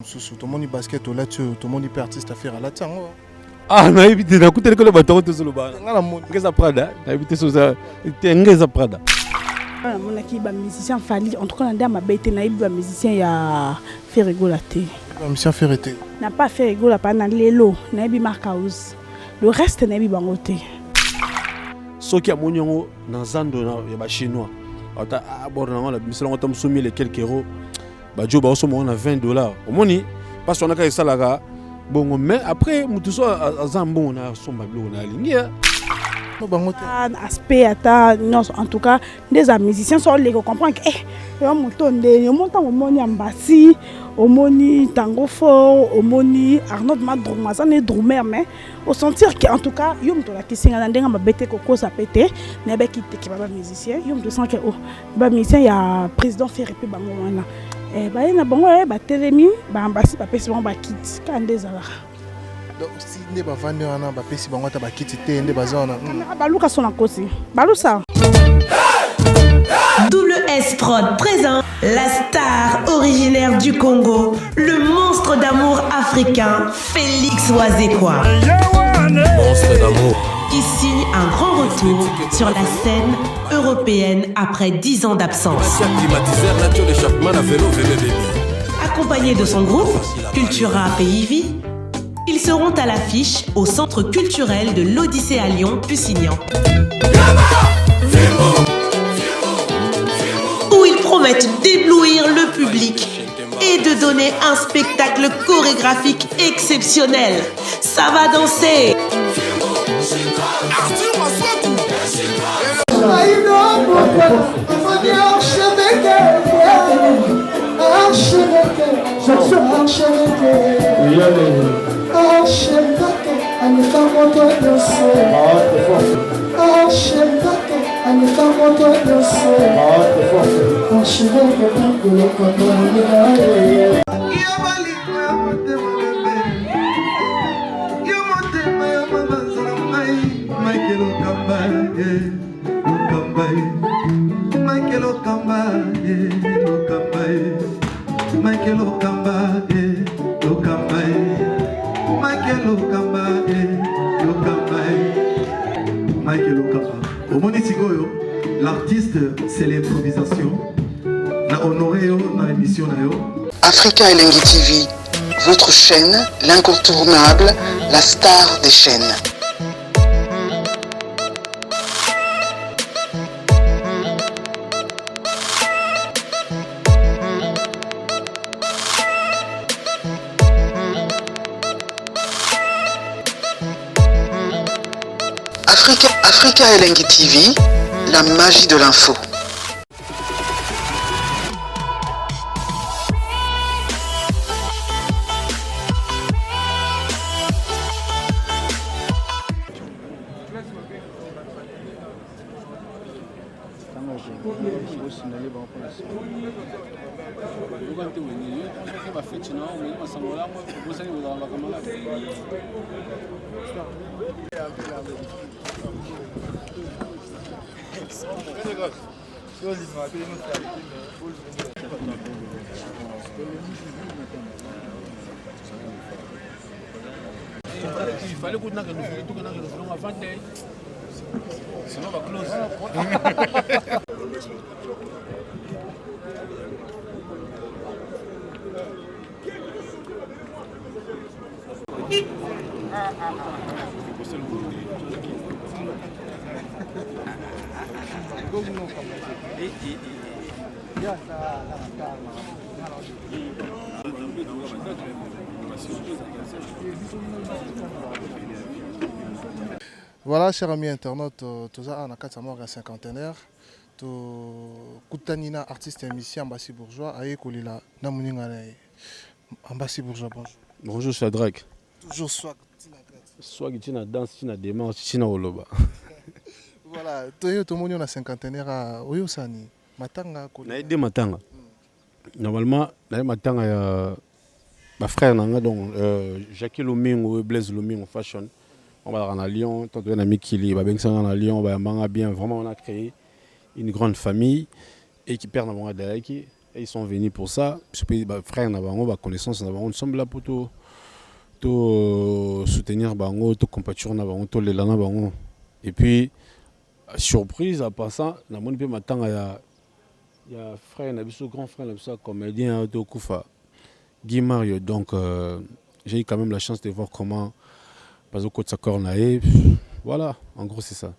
Tout le monde basket au là-dessus, tout le monde peut artiste à faire à la tienne. Ah, na évité na kuteleka le bateau te solo ba. Ngeza Prada, na évité soza, ngeza Prada. Mon équipe ba musicien Fali, en tout cas on a ma bête na ba musicien ya fait rigoler. Ba musicien fait rete. N'a pas fait rigoler pas na lelo, na bi mark house. Le reste na bi bangote. Soki amonyo na zando na ya ba chinois. Ata abord na miselo ngotam soumis les quelques euros. Ba jo ba osomo na $20. Omoni parce qu'on a ka salaga. Bon, mais après, nous sommes à Zambon, on a son bablo, on a aligné. Aspect, en tout cas, des musiciens sont les comprendre que, on monte au moni Ambassi, au moni Tango Fort, au moni Arnaud Madroumazan et Droumer, mais au sentir qu'en tout cas, yom to la question à l'endroit ma bête coco ça pété, n'est qui était pas musicien, yom to sens que oh, bah musicien il y a président Ferrépé Bangouana. Bah il y a bon bah télémi bah Ambassi bah pèse bon bah quitte quand des alors. Donc si ne ba vendre ana ba pèse bon ta ba quitte té ne ba zona. Bah Lucas son encore bah ça. Double S Prod présente la star originaire du Congo, le monstre d'amour africain, Félix Wazekwa. Monstre d'amour. Qui signe un grand retour sur la scène européenne après 10 ans d'absence. Accompagné de son groupe, Cultura Pays Vie, ils seront à l'affiche au Centre culturel de l'Odyssée à Lyon, Pusignan. Où ils promettent d'éblouir le public et de donner un spectacle chorégraphique exceptionnel. Ça va danser. L'artiste, c'est l'improvisation. Na honoré dans l'émission. Africa Elengi TV, votre chaîne, l'incontournable, la star des chaînes. Africa Elengi TV, la magie de l'info. Il fallait qu'on ait avant sinon on va close. Voilà, chers amis internautes, tous à la cinquantenaire, tout Koutanina, artiste et musicien Ambassi Bourgeois, Aïe Kolila, Namuningane, Ambassi Bourgeois, bonjour. Bonjour, Shadrach. Toujours swag. Swag, tu na danse, tu na démarche, tu na oloba. Voilà, tout le monde a cinquantenaire à Oyosani, Matanga Kolila. Na aidé Matanga. Normalement, na Matanga, ma frère nanga donc Jackie Lomingo, Blaise Lomingo Fashion. On va à Lyon, tant un ami qui est à Lyon, on va bien. Vraiment, on a créé une grande famille et qui perd dans mon Et ils sont venus pour ça. Frères, connaissance, nous sommes là pour tout soutenir, tout compatir, tout les lana. Et puis, surprise, à passant, il y a frère, grand frère, comédien, Guy Mario. Donc, j'ai eu quand même la chance de voir comment Bazo Kotsakor naïf. Voilà, en gros, c'est ça.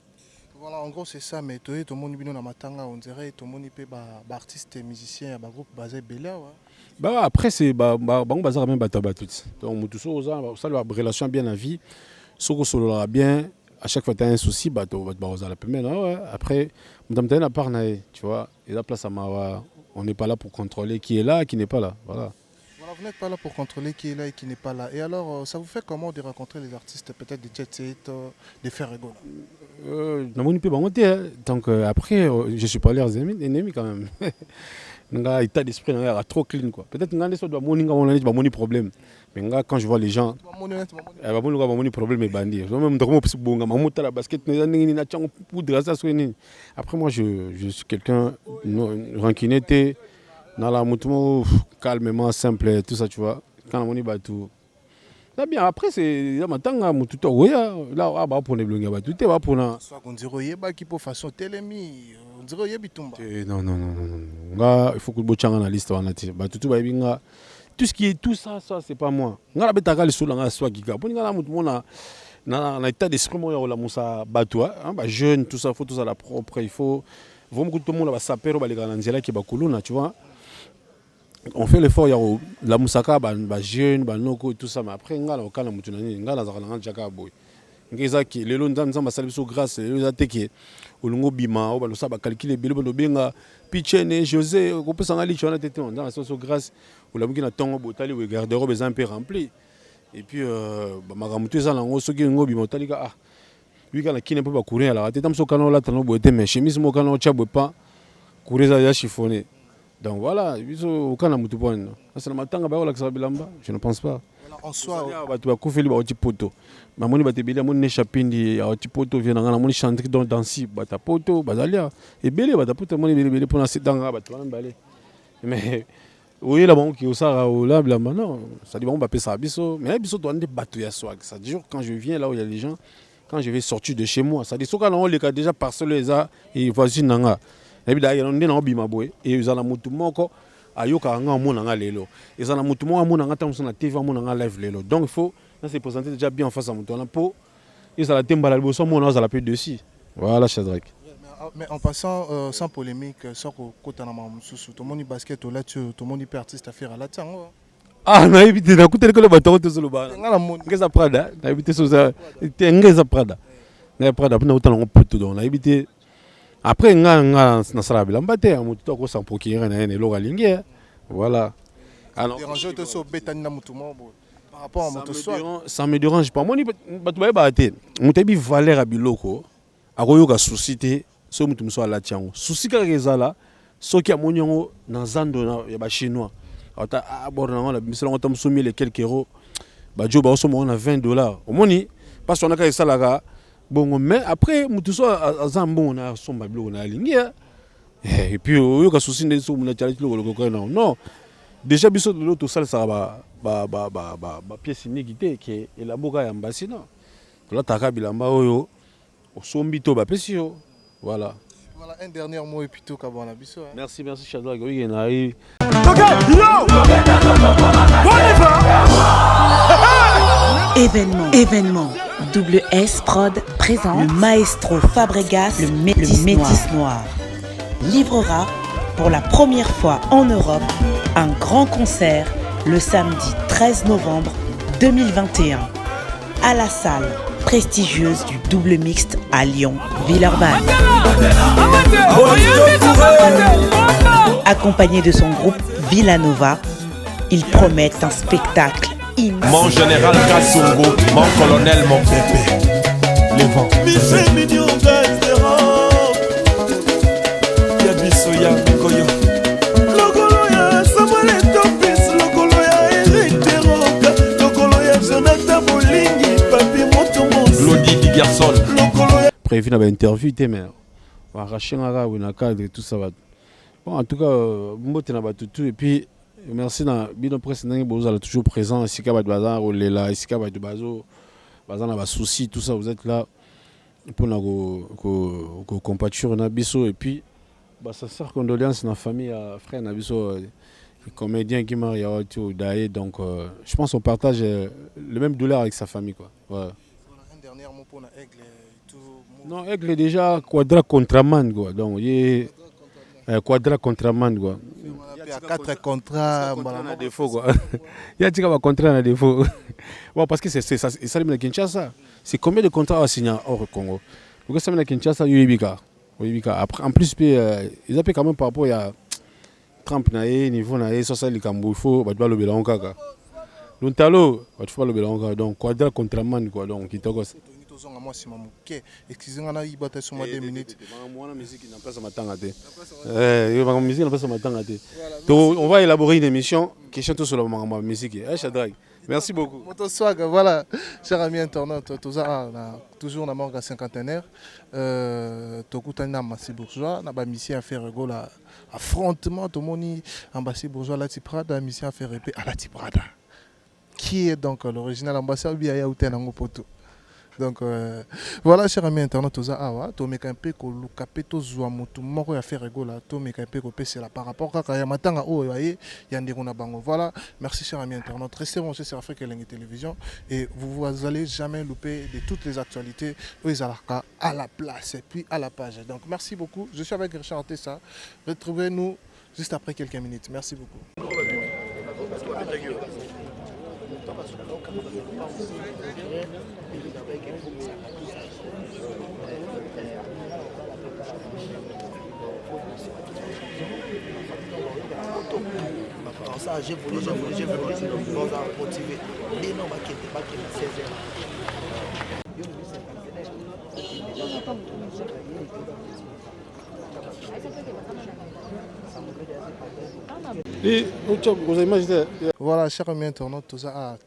Voilà, en gros, c'est ça. Mais tout le monde dans matanga, on dirait tout le monde peut artiste et musicien, un groupe basé Bélia. Bah après c'est bazar même batabatut. Donc tout ça la relation bien à vie. Ce que solo bien, à chaque fois tu as un souci, bah tu vas la peine. Après, madame à part tu vois, et la place à Mawa, on n'est pas là pour contrôler qui est là, qui n'est pas là. Voilà. Voilà, vous n'êtes pas là pour contrôler qui est là et qui n'est pas là. Et alors, ça vous fait comment de rencontrer les artistes, peut-être des jet set, des Ferrego? Donc après, je suis pas leurs ennemis quand même. Nga état d'esprit est trop clean quoi. Peut-être nga des doit moni problème. Mais nga quand je vois les gens moni problème et bandi. Même ndako bonga mamuta la basket na chango poudre ça soini. Après moi je suis quelqu'un rancunier dans la mutumo calmement simple tout ça tu vois. Quand moni tout là bien après c'est là matanga mututo oya là ba pour ne blonga ba tout ba pour na soit qu'on dirait ba qui pour façon telemi on dirait bitumba. Non. Il faut que le analyste tout ce qui est tout ça c'est pas moi. Nga betaka le solo nga soit kika. Pour nga mutu mona na état d'esprit mo ya la musa batwa, ba jeune tout ça faut tout ça la propre, il faut vraiment que tout le monde va sapero ba les grands nzela qui ba kuluna, tu vois. On fait l'effort ya la musaka ba jeune ba noko tout ça mais après nga la okana mutu nani nga la zakala jaka boy. Ngeza ki lelo nzamba masali biso grâce lelo zateke olungo bima o balosa ba calculer belo benga Pichene José ko pesa ngali chona tete on dans so grâce ou la buki na tongo botali we garde-robe des un peu rempli et puis magamutu za lango soki ngo bima otali ka ah lui kana kine pe ba courir la tete mso kana la tano boete mais chemise mo kana chabwe pas courir za ya chiffonné. Donc voilà, biso kana mutu pona. Asa na matanga ba wala ksa bilamba, je ne pense pas. En soi, tu vas couper le petit poteau. Ma moni va te bélir, mon échappindi, un petit poteau vient dans la moni chanter dans danser, bata poteau, bazalia. Et belé, bata poteau, moni belé pour lancer dans la batte, balé. Mais oui, la banque qui est au Sahara ou là, non, ça dit bon, bah ça abisso. Mais abisso doit être battu à soi. Ça dure quand je viens là où il y a les gens, quand je vais sortir de chez moi, ça dit soit quand on les a déjà parcelé ça et voici nanga. Et puis d'ailleurs on est dans bima boy et ils ont la moto moko. Ayoka nga monanga lelo ezana mutu mo monanga tamso na TV monanga live lelo donc il faut se présenter déjà bien en face à mutu na po ezala temba la liboso mona za la peu dessus voilà Shadrack. Mais en passant sans polémique sans kota na mamususu to moni basket to là to moni pe artiste à faire à la tango ah na éviter na kutele ko le bato to solo ba ngeza prada na éviter so za ngeza prada na prada pona utana ngo poto donc na éviter. Après, na sala bilamba te mutu to ko sans procurer na ene loga lingi voilà. Alors déranger te so betani na mutu mo par rapport à moto soir ça me dérange pas moni batu ba te mutu bi valeur abiloko akoyoka société so mutu mso ala tiango souci ka rezala soki amoni ngo na zando na ya ba chinois ata abord na la miselo ngotam soumis les quelques euros ba jo ba so mo na $20 omoni parce qu'on a ka salaka. Bon, mais après, tout ça, on a son babylone à ligne. Et puis, il y a un souci de ce non. Déjà, de l'autre salle, ça va pièce unique qui est la boga et ambassina. Là, tu as bilamba au sombito, voilà. Voilà, un dernier mot et puis tout, Kabana Bisso. Merci, Shadrack. Oui, Événement. Double S Prod présente le maestro Fabregas, le métis noir. Livrera pour la première fois en Europe un grand concert le samedi 13 novembre 2021 à la salle prestigieuse du Double Mixte à Lyon, Villeurbanne. Accompagné de son groupe Villanova, il promet un spectacle. Mon général Kassongo, mon colonel, mon bébé. Les vents. Claudie Di Garçon. Prévu dans l'interview, t'es mère. On va arracher un cadre et tout ça va. Bon, en tout cas, mbote na batutu et puis merci na bino presse nangi vous êtes toujours présent ici ka bazar ou là ici ka bazo bazar na ba souci tout ça vous êtes là pour na ko compatir na biso et puis bah ça sert condoléances na famille frère na biso comédien qui m'a tout d'ailleurs donc je pense on partage le même douleur avec sa famille quoi. Voilà. Un dernier mot pour Aigle tout. Non, Aigle déjà quadra contraman quoi. Donc il quadra contraman quoi. Il y a 4 contrats à défaut quoi. Il y a un contrat à défaut. Bon parce que c'est ça ça le Kinshasa. C'est combien de contrats à signer hors Congo. Parce que ça le Kinshasa Yubika. Après en plus ils appellent quand même par rapport à Trump naé niveau naé ça ça le Cambo il faut ba le belon kaka. Donc talo ba tu pas le belon donc quadra contraman quoi donc qui toko excusez-moi, on a eu 2 minutes. On va élaborer une émission qui chante sur la musique. Merci beaucoup. Voilà, chers amis internautes, toujours dans le cinquantenaire. Tokutana Massi Bourgeois, na mission à faire affrontement de moni ambassadeur bourgeois la Tiprada, mission à faire à la Tiprada. Qui est donc l'original ambassadeur Biaya Outenango Poto. Donc voilà, chers amis internautes, tous awa, to meka un peu ko lukape to zwa mutu moko ya faire rigola, to meka un peu ko pese la par rapport à ya matanga o yaye ya ndikona bango. Voilà, merci chers amis internautes, restez branchés sur Afrique Elengi Télévision et vous allez jamais louper de toutes les actualités à la place et puis à la page. Donc merci beaucoup, je suis avec Richard Tessa, retrouvez-nous juste après quelques minutes. Merci beaucoup. Ça, j'ai voulu, on a motivé. Et non, pas 16 heures. Voilà, chers amis internautes,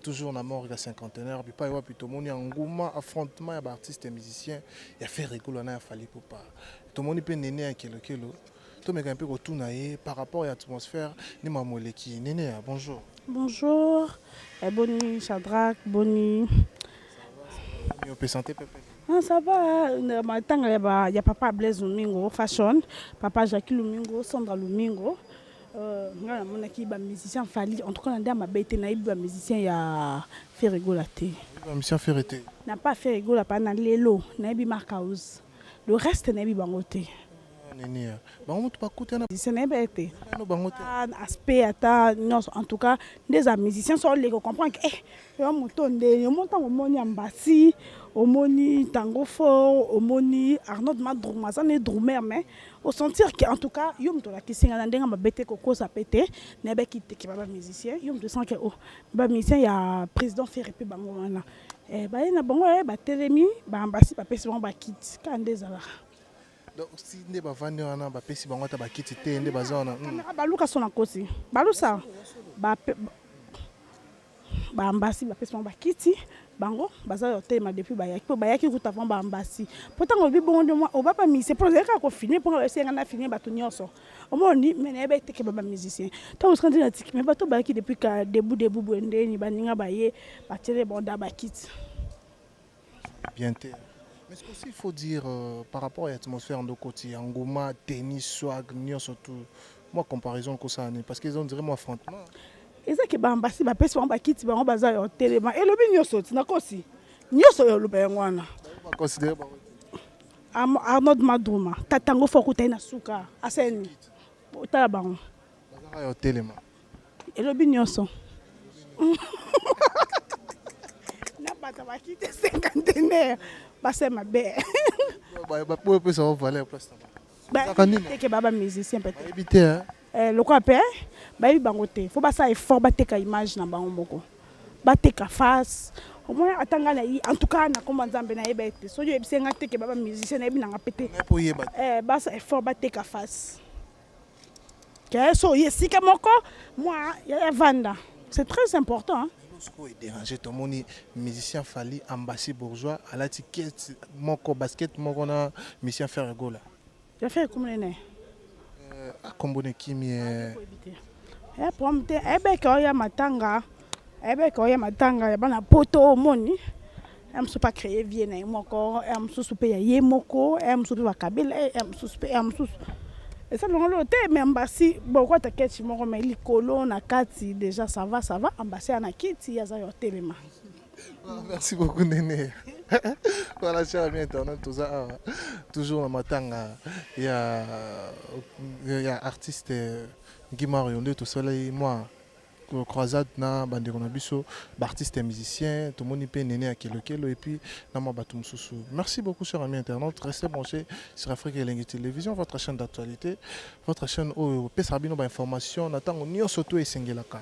toujours dans mort cinquantenaire, puis pas plutôt mon engouement, affrontement, il y a artistes et musiciens, il y a fait rigoler, il y a fallu pour pas. Tout le monde peut néner un kilo. Tout le monde peut par rapport à l'atmosphère, ni ma moleki. Néné, bonjour. Bonjour, bonne nuit, Shadrach, bonne nuit. On peut santé, Pépé. Ah, ça va, il y a papa Blaise Lumingo, Fashion, papa Jacques Lumingo, Sandra Lumingo. Mon équipe musicien Fali, en tout cas, on a bête naïb musicien il a fait rigoler. Musicien fait n'a pas fait rigoler, pas dans l'élo, naïb Marcaus. Le reste naïb bangoté. Néné, bon, tu pas écouter na. C'est n'est pas été. Aspect en tout cas, des musiciens sont les comprendre que on monte au moni Ambassi, au moni Tango Fort, au moni Arnaud Madrouma, ça n'est drummer mais au sentir que en tout cas, yom to la question na ndenga mabete koko ça pété, n'a pas quitté qui ba musicien, yom de sens que oh, ba musicien il y a président Ferrepe bango wana. Ba na bango ba telemi, ba Ambassi ba pesi bango ba kit quand des ala. Donc si ne ba vendre wana ba pesi bango ta ba kit te nde bazana. Ba luka sona kosi. Ba lusa. Ba Ambassi ba pesi bango ba kiti. Bango baza hôtel depuis bayaki kuta avant ba Ambassi. Pourtant on vit bon de moi on va pas miser pour dire qu'on finit pour essayer on a fini ba tout nyonso. Au moins ni mais na ba teke ba musicien. Tant on se rend tiki mais ba to bayaki depuis ka debout bwende ni ba ninga baye ba télé bonda ba kiti. Bien té. Mais ce qu'il faut dire par rapport à l'atmosphère de côté, Angoma, tennis, swag, surtout, moi comparaison que ça parce qu'ils ont vraiment affrontement. Et ça que Ambassi ba pesi ba kiti ba baza yo téléma et lobi nyoso tina kosi. Nyoso yo lobe ngwana. Ba considérer ba Arnaud Madrouma, tatango fokuta na suka, aseni. Otala bango. Baza yo téléma. Et lobi nyoso. Na bata ba kiti 50 c'est ma belle. Pour peu ça va valer place là. C'est que baba musicien peut-être. Éviter hein. Le quoi père, ba bangote. Faut pas ça effort ba teka image na bango moko. Ba teka face. Au moins atanga na en tout cas na comme nzambe na yebete. So yo ebisenga teke baba musicien na ebina ngapete. Ba ça effort ba teka face. Que so yesika moko moi ya vanda. C'est très important hein. Ce qui est dérangé, tout le monde musicien Fali, Ambassi bourgeois, à la ticket, mon basket, mon musicien faire gola. J'ai fait comme l'année. akombone kimi pomme te ebeke oya matanga ya bana poto omoni amso pas créer vie na moko amso soupe ya yemoko amso pe bakabela amso soupe amso et ça longolo te mais ambasi beaucoup ta keti moko mais likolo na kati déjà ça va ambasi na kiti ya za yo telema. Merci beaucoup Néné. Voilà, chers amis internautes, tout ça, toujours en matanga, il y a artiste Guimard Yondé, tout ça, moi, croisade, na bandeko na biso, artiste et musicien, tout le monde peut Néné à Kelo et puis nama batum sousou. Merci beaucoup, chers amis internautes, restez branchés sur Afrique Elengi Télévision, votre chaîne d'actualité, votre chaîne où Pesarbino ba information, n'attend ni surtout et Sengelaka.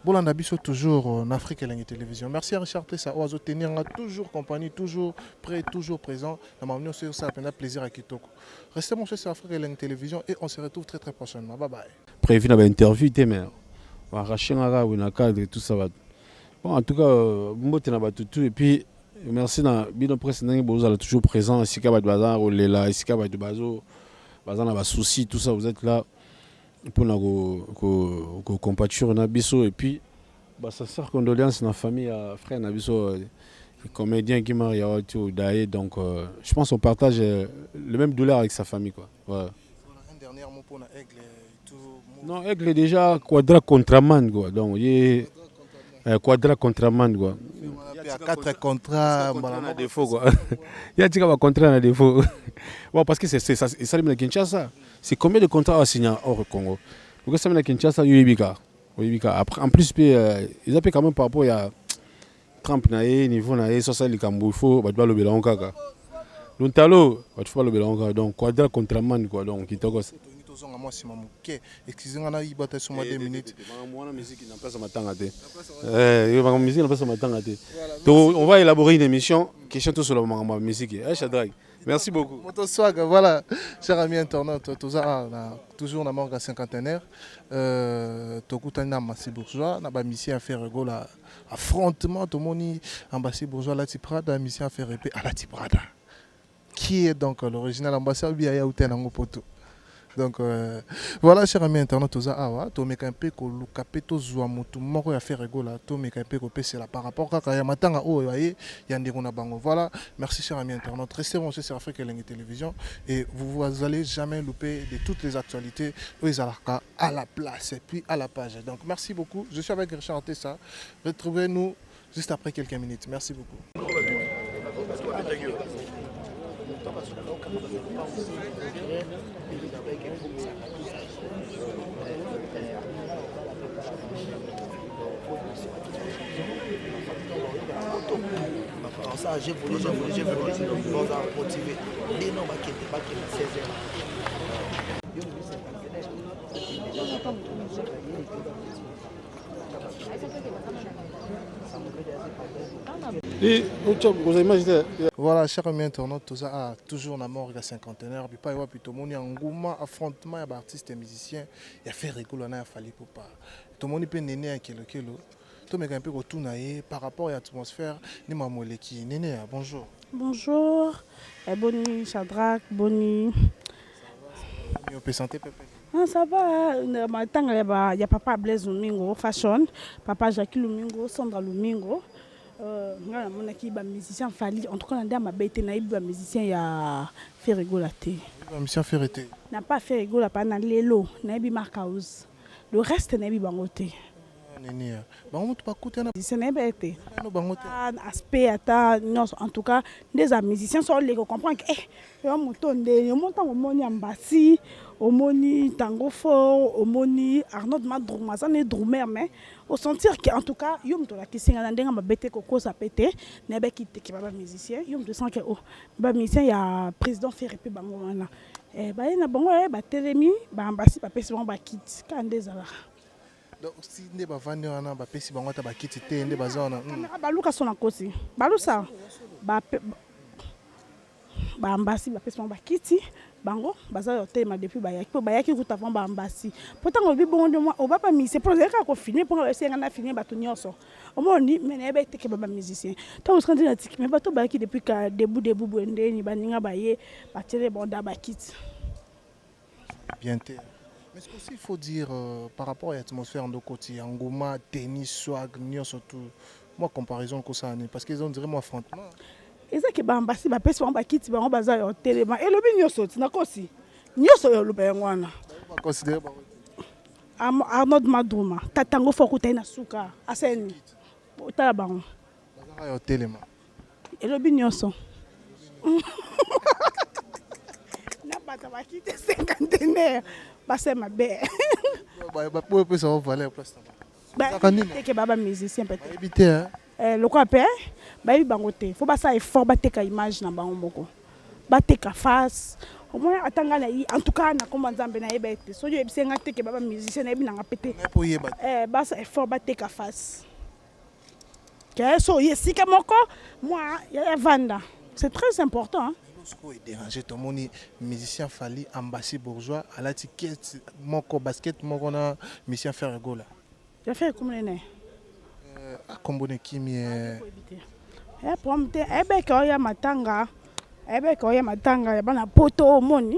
Bolanda biso toujours en Afrique Elengi Télévision. Merci à Richard Tessa Oazo tenir toujours compagnie, toujours prêt, toujours présent. Nous avons sur ça, un plaisir à Kitoko. Restez branchés sur Afrique Elengi Télévision et on se retrouve très très prochainement. Bye bye. Prévu dans l'interview, on va arracher un cadre et tout ça. Bon, en tout cas, mbote na batutu et puis merci na bino presse ndenge boza toujours présent. Sika ba bazar ou lela, sika ba bazo, bazar na ba souci, tout ça vous êtes là. Pour nous compatir na biso et puis bah ça sert condoléances na famille frère na biso comédien qui m'a daé donc je pense on partage le même douleur avec sa famille quoi. Ouais. Un dernier mot pour Aigle tout. Non, Aigle déjà quadra contraman quoi. Donc il quadra contraman quoi. Il y a 4 contrats à défaut quoi. Il y a des contrats à défaut. Bon parce que c'est ça ça le Kinshasa. C'est combien de contrats à signer hors Congo? Pourquoi ça mène à Kinshasa, Yubika. Après, en plus, ils appellent quand même par rapport à Trump, niveau, ça, ça, les Cambouifo, bah, tu vas le Bélanca. Donc, talo, bah, tu vas le Bélanca. Donc, quadra contraman, quoi. Donc, qui t'en gosse. Excusez-moi, il y sur moi 2 minutes. La musique n'a pas sa matin. On va élaborer une émission qui chante sur la musique. Shadrach. Merci beaucoup. Voilà, chers amis internautes, toujours dans le cinquantenaire. Tokutana Massi Bourgeois, na mission à faire affrontement, tout le monde ambassade bourgeois la Tiprada, mission à faire épée à la Tiprada. Qui est donc l'original ambassadeur Biaya Outenango Poto. Donc voilà, chers amis internautes, tout ça, to meka un peu ko lukape to zwa mutu moko ya faire rigola, to meka un peu ko pese la par rapport à ya matanga o yaye ya ndeko na bango. Voilà, merci chers amis internautes, restez branchés sur Afrique Elengi Télévision et vous allez jamais louper de toutes les actualités à la place et puis à la page. Donc merci beaucoup, je suis avec Richard Tessa, retrouvez-nous juste après quelques minutes. Merci beaucoup. Ça, j'ai voulu dans un motivé. Et non, c'est 16 heures. Voilà, chers amis internautes, tout ça toujours dans mort à cinquantenaire, puis pas plutôt mon engouement, affrontement, il y a artistes et musiciens, il y a fait rigoler, il y a fallu pour pas. Tout le monde peut néné à kilo. Tout le monde un peu retourne par rapport à l'atmosphère, ni ma moleki. Néné, bonjour. Bonjour, Boni Shadrach, Boni. On peut santé Pépé. Ah, ça va, il y a papa Blaise Lumingo, Fashion, papa Jacques Lumingo, Sandra Lumingo. Mon équipe est musicien Fali. En tout cas, on a été un musicien qui a fait rigoler. Un musicien fait rigoler. N'a pas fait rigoler, pas dans l'élo, n'a pas marqué. Le reste n'a pas bangoté. Aspect en tout cas des musiciens sont les comprendre que Ambassi omoni tango fort omoni Arnaud Madrouma ça n'est drummer mais au sentir que en tout cas yom to la kisinga na ndenga mabete koko ça pété na ba kité ki ba musicien yom to sent que oh ba musicien ya président Ferrepe bango wana ba na bango ba telemi ba Ambassi ba pesi bango ba kit ka ndezala. Donc si ne ba vandi wana ba pesi bango ta ba kiti te nde bazana ba luka sona kosi ba lusa ba Ambassi ba pesi bango ba kiti bango baza yo tema depuis ba yaki kuta avant ba Ambassi pourtant on bi bon de moi on va pas miser pour ça qu'on finit pour essayer na finir ba to nyonso au moins ni mais na ba teke ba musicien to on se continue mais ba to ba ki depuis ka debout bwende ni ba ninga ba ye ba tere bonda ba kiti bien te Mais ce qu'il faut dire par rapport à l'atmosphère de côté, Angoma, tennis, swag, surtout, moi comparaison que ça parce qu'ils ont vraiment affrontement. Et ça qui est ambassi, bah personne va quitter, bah on va aller au télé, et le bien sorti, na kosi, nyoso yo le bien wana. On va considérer. Arnaud Madouma, tatango foko taina suka, aseni, tala bango. On va au télé ma. Et le bien nyoso. Na bata va quitter cinquantenaire, bah c'est ma belle. Bah pour peu ça va valer place. Bah c'est que baba musicien peut-être. Éviter hein. Le quoi père, bah il bangote. Faut pas ça effort, bah t'es qu'à image na bango moko, bah t'es qu'à face. Au moins attanga na yi, en tout cas na comment nzambe na yebete. So yo ebise ngate que baba musicien na ebina ngapete. Bah ça effort, bah t'es qu'à face. Que so yesi que moko, moi ya vanda. C'est très important. Hein? Ce qui est dérangé, tout le monde musicien Fally, ambassade bourgeois, à la ticket, moko basket, moko na musicien Ferrego là. J'ai fait comme les nez. À combiner qui m'est. Eh pour me dire, eh ben quand il y a matanga, il y a bana poto moni.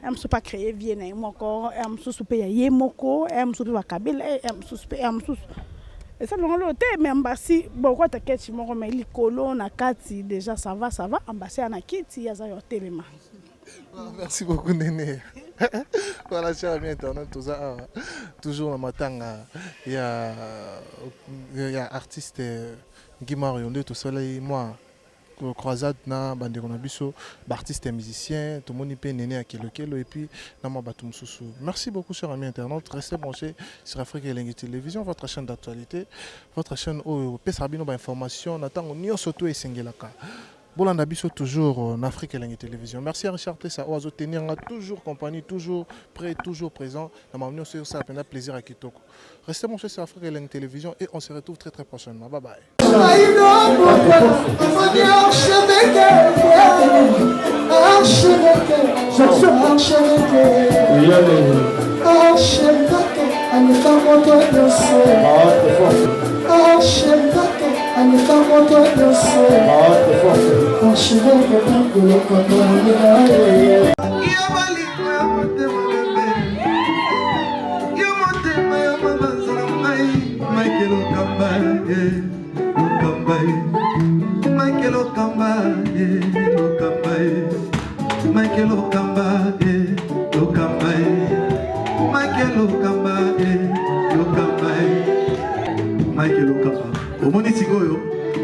Me suis pas créé Vienne moko, me suis soupé yé moko, me suis pas kabila, me suis soupé, me suis. Et ça l'autre mais ambassade beaucoup t'inquiète moko mais likolo na kati déjà ça va, ambassade na kiti ya za yo telema. Merci beaucoup Néné. Voilà, cher ami internet, toujours en matanga, il y a artiste Guy Marionde, tout cela, moi, croisade, na bande konabiso, artiste et musicien, tout le monde peut Néné à Kelo et puis na ma batum sousou. Merci beaucoup, cher ami internet, restez branchés sur Afrique Elengi Télévision, votre chaîne d'actualité, votre chaîne où Pesarbino information, n'attend ni surtout et Sengelaka. Bolanda Bisso toujours en Afrique Elengi Télévision. Merci à Richard Tessa Oazo tenir toujours compagnie, toujours prêt, toujours présent. Dans ma union sur ça, un plaisir à Kitoko. Restez branchés sur Afrique Elengi Télévision et on se retrouve très très prochainement. Bye bye.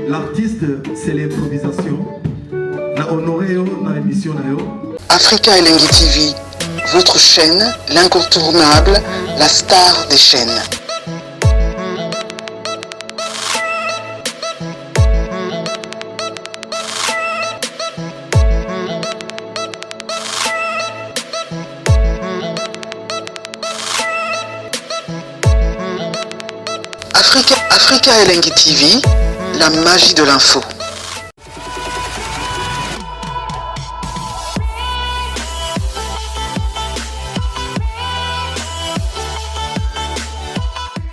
L'artiste, c'est l'improvisation. La honoré dans l'émission. Africa Elengi TV, votre chaîne, l'incontournable, la star des chaînes. Africa Elengi TV, la magie de l'info.